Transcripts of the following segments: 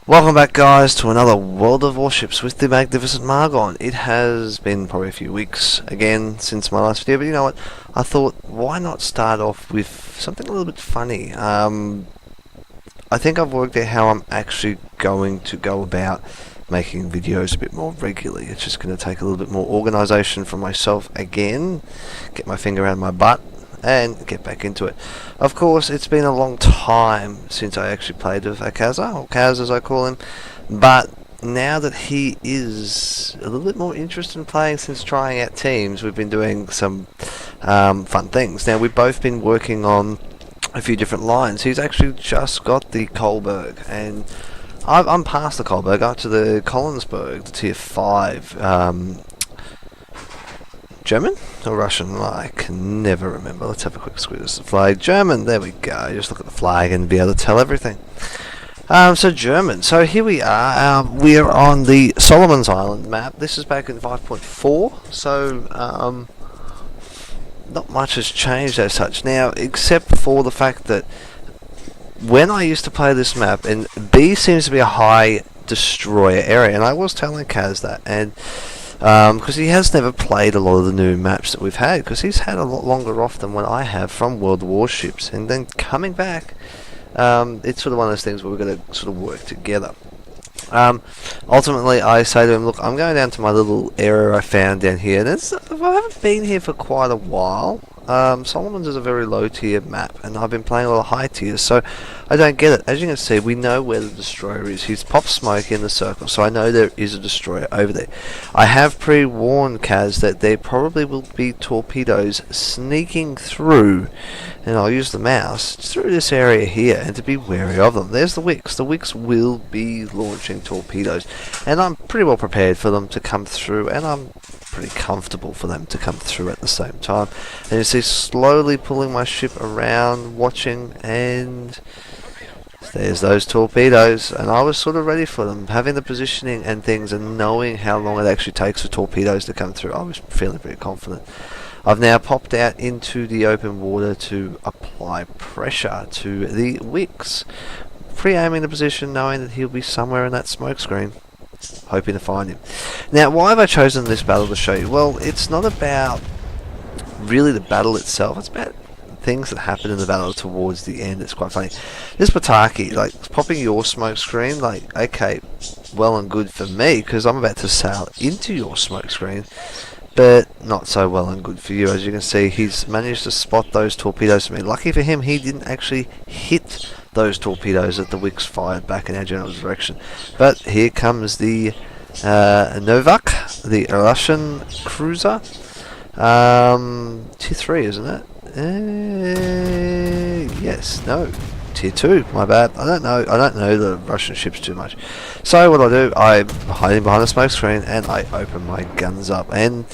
Welcome back, guys, to another World of Warships with the magnificent Margon. It has been probably a few weeks again since my last video, but you know what? I thought, why not start off with something a little bit funny? I think I've worked out how I'm actually going to go about making videos a bit more regularly. It's just going to take a little bit more organisation from myself again, get my finger around my butt, and get back into it. Of course, it's been a long time since I actually played with a Kaze, or Kaze as I call him, but now that he is a little bit more interested in playing since trying out teams, we've been doing some fun things. Now, we've both been working on a few different lines. He's actually just got the Kolburg, and I'm past the Kolburg, up to the Kolburg, the tier 5. German or Russian? I can never remember. Let's have a quick squeeze the flag. German, there we go. Just look at the flag and be able to tell everything. So German. So here we are. We're on the Solomon's Island map. This is back in 5.4. So not much has changed as such now, except for the fact that when I used to play this map, and B seems to be a high destroyer area, and I was telling Kaze that, and because he has never played a lot of the new maps that we've had, because he's had a lot longer off than what I have from World Warships, and then coming back, it's sort of one of those things where we're going to sort of work together. Ultimately, I say to him, look, I'm going down to my little area I found down here, and I haven't been here for quite a while. Solomon's is a very low tier map, and I've been playing a lot of high tiers, so I don't get it. As you can see, we know where the destroyer is. He's popped smoke in the circle, so I know there is a destroyer over there. I have pre-warned Kaze that there probably will be torpedoes sneaking through, and I'll use the mouse, through this area here, and to be wary of them. There's the wicks. The wicks will be launching torpedoes, and I'm pretty well prepared for them to come through, and I'm pretty comfortable for them to come through at the same time. And you see, slowly pulling my ship around, watching, and there's those torpedoes, and I was sort of ready for them, having the positioning and things, and knowing how long it actually takes for torpedoes to come through. I was feeling pretty confident. I've now popped out into the open water to apply pressure to the wicks, pre-aiming the position, knowing that he'll be somewhere in that smoke screen, hoping to find him. Now, why have I chosen this battle to show you? Well, it's not about really the battle itself, it's about things that happen in the battle towards the end. It's quite funny. This Pataki, like, popping your smoke screen, like, okay, well and good for me, because I'm about to sail into your smoke screen, but not so well and good for you. As you can see, he's managed to spot those torpedoes for me. Lucky for him, he didn't actually hit those torpedoes that the wicks fired back in our general direction. But here comes the Novak, the Russian cruiser. Tier 3, isn't it? Yes, no. Tier 2, my bad. I don't know the Russian ships too much. So what I do, I'm hiding behind a smoke screen and I open my guns up. And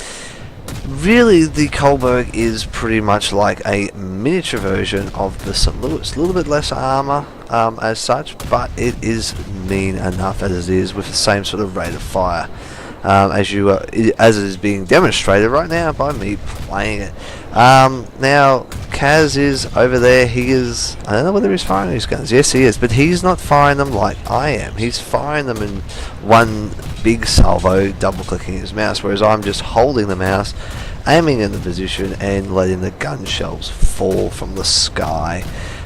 really, the Kolburg is pretty much like a miniature version of the St. Louis. A little bit less armor as such, but it is mean enough as it is, with the same sort of rate of fire. As it is being demonstrated right now by me playing it. Now, Kaze is over there. He is, I don't know whether he's firing his guns. Yes, he is, but he's not firing them like I am. He's firing them in one big salvo, double clicking his mouse, whereas I'm just holding the mouse, aiming in the position, and letting the gun shells fall from the sky.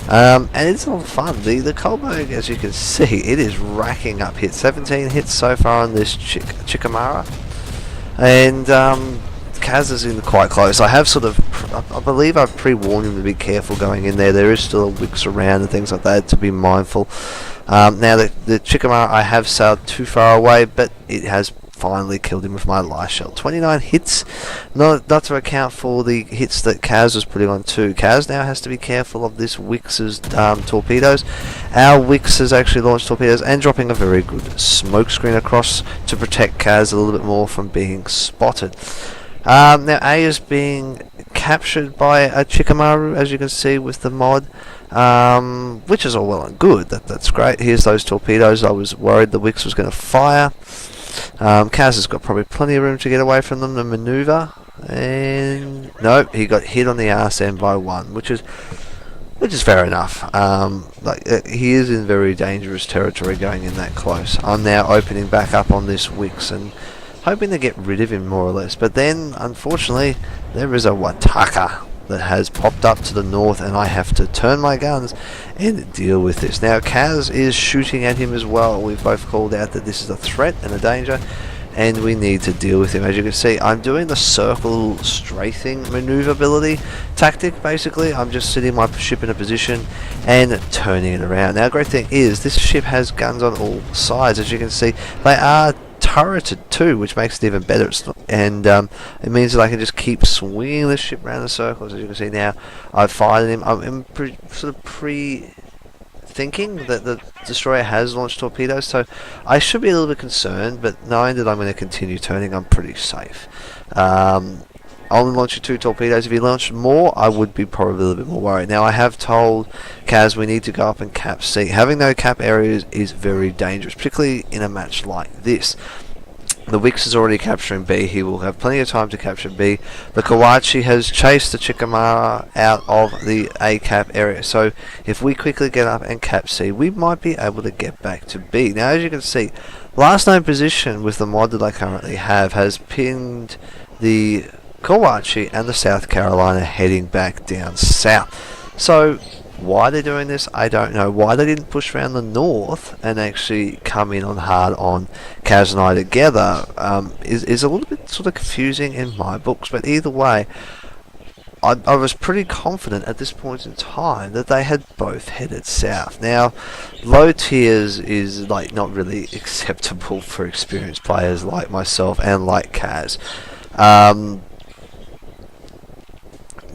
And it's all fun. The Kolburg, as you can see, it is racking up hits. 17 hits so far on this Chickamauga, and Kaze is in quite close. I have sort of, I believe I've pre-warned him to be careful going in there. There is still wicks around and things like that to be mindful. Now the Chickamauga, I have sailed too far away, but it has finally killed him with my light shell. 29 hits, not to account for the hits that Kaze was putting on too. Kaze now has to be careful of this Wix's torpedoes. Our Wix has actually launched torpedoes and dropping a very good smoke screen across to protect Kaze a little bit more from being spotted. Now A is being captured by a Chikamaru, as you can see with the mod, which is all well and good. That's great. Here's those torpedoes. I was worried the Wix was going to fire. Kaze has got probably plenty of room to get away from them to manoeuvre, and no, he got hit on the arse end by one, which is fair enough. He is in very dangerous territory going in that close. I'm now opening back up on this Wix and hoping to get rid of him more or less, but then unfortunately there is a Wataka that has popped up to the north, and I have to turn my guns and deal with this. Now Kaze is shooting at him as well. We've both called out that this is a threat and a danger, and we need to deal with him. As you can see, I'm doing the circle strafing maneuverability tactic. Basically, I'm just sitting my ship in a position and turning it around. Now, great thing is this ship has guns on all sides. As you can see, they are turreted too, which makes it even better. It means that I can just keep swinging the ship around the circles. As you can see now, I've fired him. I'm pre-thinking that the destroyer has launched torpedoes, so I should be a little bit concerned, but knowing that I'm going to continue turning, I'm pretty safe. Only launching 2 torpedoes. If he launched more, I would be probably a little bit more worried. Now, I have told Kaze we need to go up and cap C. Having no cap areas is very dangerous, particularly in a match like this. The Wix is already capturing B. He will have plenty of time to capture B. The Kawachi has chased the Chikamaru out of the A cap area. So if we quickly get up and cap C, we might be able to get back to B. Now, as you can see, last known position with the mod that I currently have has pinned the Kawachi and the South Carolina heading back down south. So why they're doing this, I don't know. Why they didn't push around the north and actually come in on hard on Kaze and I together is a little bit sort of confusing in my books. But either way, I was pretty confident at this point in time that they had both headed south. Now, low tiers is not really acceptable for experienced players like myself and like Kaze.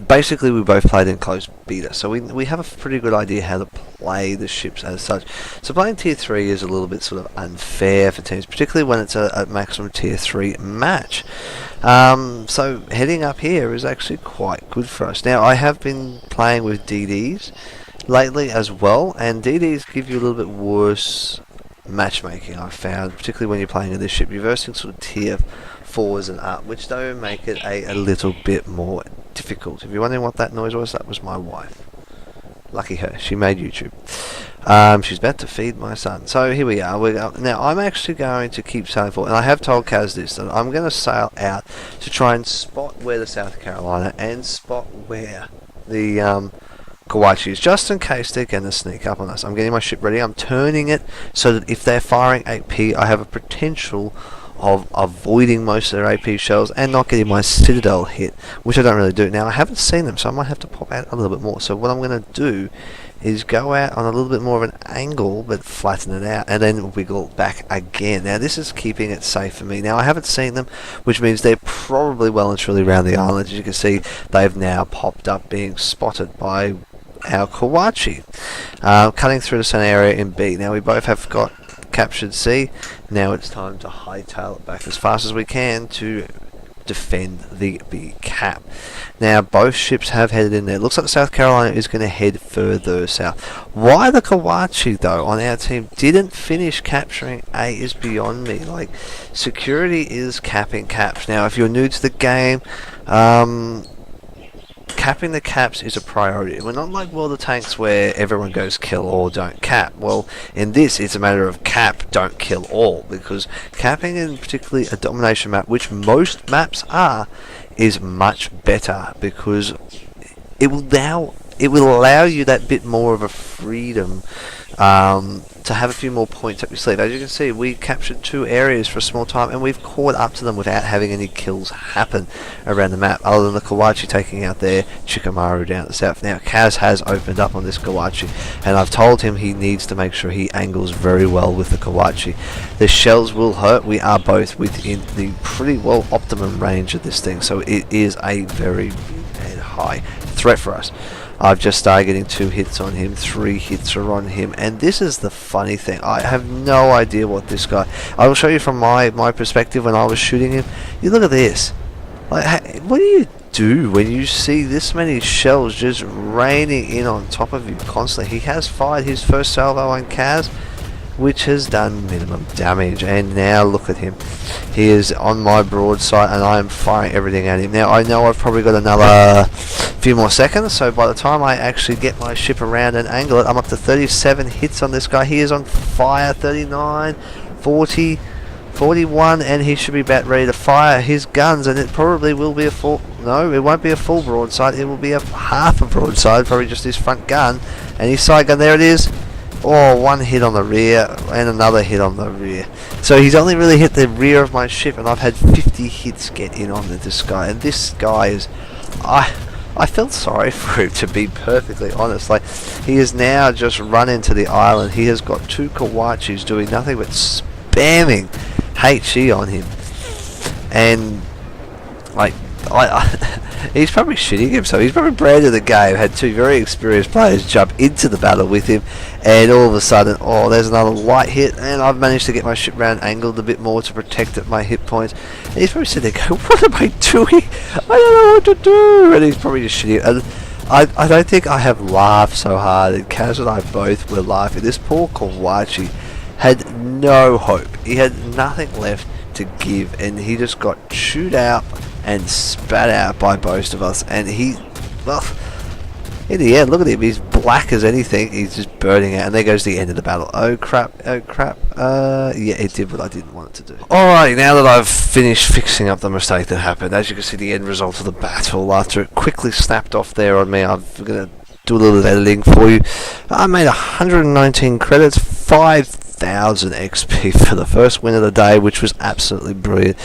Basically, we both played in close beta, so we have a pretty good idea how to play the ships as such. So playing tier 3 is a little bit sort of unfair for teams, particularly when it's a maximum tier 3 match. So heading up here is actually quite good for us. Now, I have been playing with DDs lately as well, and DDs give you a little bit worse matchmaking, I've found, particularly when you're playing in this ship. You're versing sort of tier 4s and up, which do make it a little bit more difficult. If you're wondering what that noise was, that was my wife. Lucky her, she made YouTube. She's about to feed my son. So here we are. Now I'm actually going to keep sailing forward, and I have told Kaze this, that I'm going to sail out to try and spot where the South Carolina and spot where the Kawachi is, just in case they're going to sneak up on us. I'm getting my ship ready. I'm turning it so that if they're firing AP, I have a potential of avoiding most of their AP shells and not getting my Citadel hit, which I don't really do. Now, I haven't seen them, so I might have to pop out a little bit more. So what I'm going to do is go out on a little bit more of an angle, but flatten it out, and then wiggle back again. Now, this is keeping it safe for me. Now, I haven't seen them, which means they're probably well and truly around the island. As you can see, they've now popped up being spotted by our Kawachi. Cutting through the center area in B. Now, we both have got captured C. Now it's time to hightail it back as fast as we can to defend the B cap. Now both ships have headed in there. Looks like the South Carolina is going to head further south. Why the Kawachi though on our team didn't finish capturing A is beyond me. Like, security is capping caps. Now if you're new to the game, capping the caps is a priority. We're not like World of Tanks where everyone goes kill all, don't cap. Well, in this it's a matter of cap, don't kill all, because capping, in particularly a domination map, which most maps are, is much better, because it will now it will allow you that bit more of a freedom to have a few more points up your sleeve. As you can see, we captured 2 areas for a small time, and we've caught up to them without having any kills happen around the map, other than the Kawachi taking out their Chikamaru down at the south. Now, Kaze has opened up on this Kawachi, and I've told him he needs to make sure he angles very well with the Kawachi. The shells will hurt. We are both within the pretty well optimum range of this thing, so it is a very high threat for us. I've just started getting 2 hits on him, 3 hits are on him, and this is the funny thing. I have no idea what this guy... I will show you from my perspective when I was shooting him. You look at this. Like, what do you do when you see this many shells just raining in on top of you constantly? He has fired his first salvo on Kaze, which has done minimum damage, and now look at him. He is on my broadside and I am firing everything at him. Now I know I've probably got another few more seconds, so by the time I actually get my ship around and angle it, I'm up to 37 hits on this guy. He is on fire. 39, 40, 41, and he should be about ready to fire his guns, and it probably will be a full... No, it won't be a full broadside, it will be a half a broadside, probably just his front gun and his side gun. There it is. Oh, 1 hit on the rear and another hit on the rear. So he's only really hit the rear of my ship, and I've had 50 hits get in on this guy. And this guy is... I felt sorry for him, to be perfectly honest. Like, he is now just run into the island. He has got 2 Kawachis doing nothing but spamming HE on him. And, like, he's probably shitting himself. He's probably branded the game, had 2 very experienced players jump into the battle with him, and all of a sudden, oh, there's another light hit, and I've managed to get my ship round angled a bit more to protect at my hit points. And he's probably sitting there going, what am I doing? I don't know what to do. And he's probably just shitting. And I don't think I have laughed so hard, and Kaze and I both were laughing. This poor Kawachi had no hope. He had nothing left to give, and he just got chewed out and spat out by both of us. And he, well, in the end, look at him, he's black as anything. He's just burning out, and there goes the end of the battle. Oh crap, oh crap. Yeah, it did what I didn't want it to do. Alright, now that I've finished fixing up the mistake that happened, as you can see, the end result of the battle, after it quickly snapped off there on me, I'm going to do a little editing for you. I made 119 credits, 5,000 XP for the first win of the day, which was absolutely brilliant.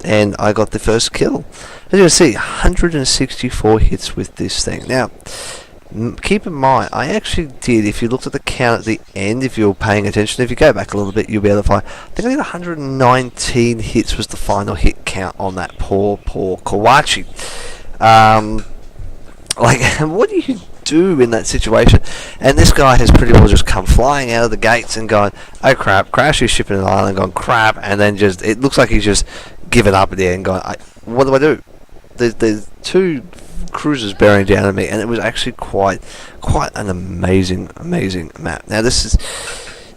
And I got the first kill. As you can see, 164 hits with this thing. Now, keep in mind, I actually did, if you looked at the count at the end, if you were paying attention, if you go back a little bit, you'll be able to find, I think I did 119 hits was the final hit count on that poor Kawachi. Like, what do you do in that situation? And this guy has pretty well just come flying out of the gates and gone, oh crap, crashed his ship in an island, gone crap, and then just, it looks like he's just given up there and gone, what do I do? There's 2 cruisers bearing down on me, and it was actually quite an amazing map. Now this is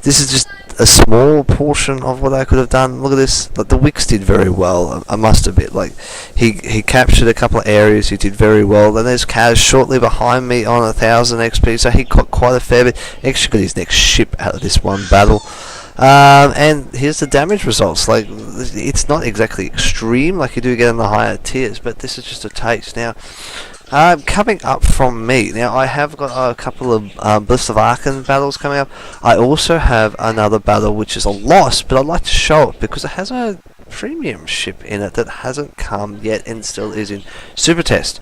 just a small portion of what I could have done. Look at this. Like, the Wicks did very well, I must admit. Like, he captured a couple of areas, he did very well. Then there's Kaze shortly behind me on 1,000 XP, so he got quite a fair bit. He actually got his next ship out of this one battle. And here's the damage results. Like, it's not exactly extreme like you do get in the higher tiers, but this is just a taste. Now, coming up from me, now I have got a couple of Bliss of Arkan battles coming up. I also have another battle which is a loss, but I'd like to show it because it has a premium ship in it that hasn't come yet and still is in super test.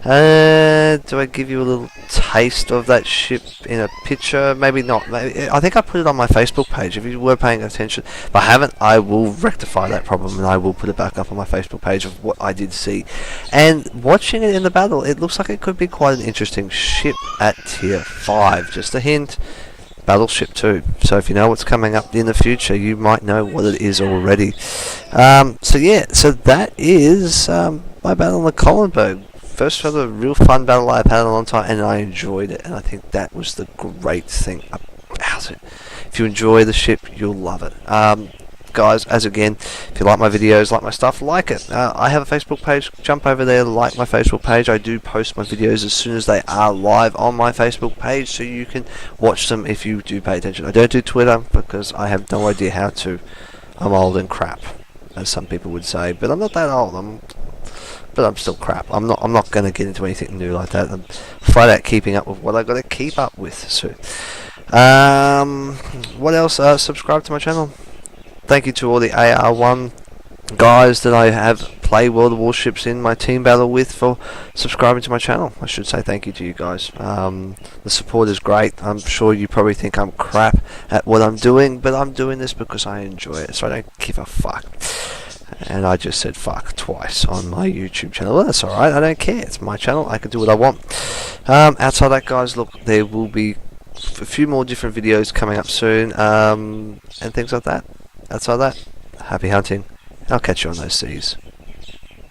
Do I give you a little taste of that ship in a picture? Maybe not. Maybe, I think I put it on my Facebook page if you were paying attention. If I haven't, I will rectify that problem and I will put it back up on my Facebook page of what I did see. And watching it in the battle, it looks like it could be quite an interesting ship at tier 5. Just a hint. Battleship 2. So if you know what's coming up in the future, you might know what it is already. So yeah, so that is my battle on the Kolburg. First ever real fun battle I've had in a long time, and I enjoyed it, and I think that was the great thing about it. If you enjoy the ship, you'll love it. Guys, as again, if you like my videos, like my stuff, like it. I have a Facebook page. Jump over there, like my Facebook page. I do post my videos as soon as they are live on my Facebook page, so you can watch them if you do pay attention. I don't do Twitter because I have no idea how to. I'm old and crap, as some people would say, but I'm not that old. I'm but I'm still crap. I'm not going to get into anything new like that. I'm flat out keeping up with what I got to keep up with. So, what else? Subscribe to my channel. Thank you to all the AR1 guys that I have played World of Warships in my team battle with for subscribing to my channel. I should say thank you to you guys. The support is great. I'm sure you probably think I'm crap at what I'm doing, but I'm doing this because I enjoy it, so I don't give a fuck. And I just said fuck twice on my YouTube channel. Well, that's alright, I don't care. It's my channel, I can do what I want. Outside that, guys, look, there will be a few more different videos coming up soon, and things like that. Outside that, happy hunting. I'll catch you on those seas.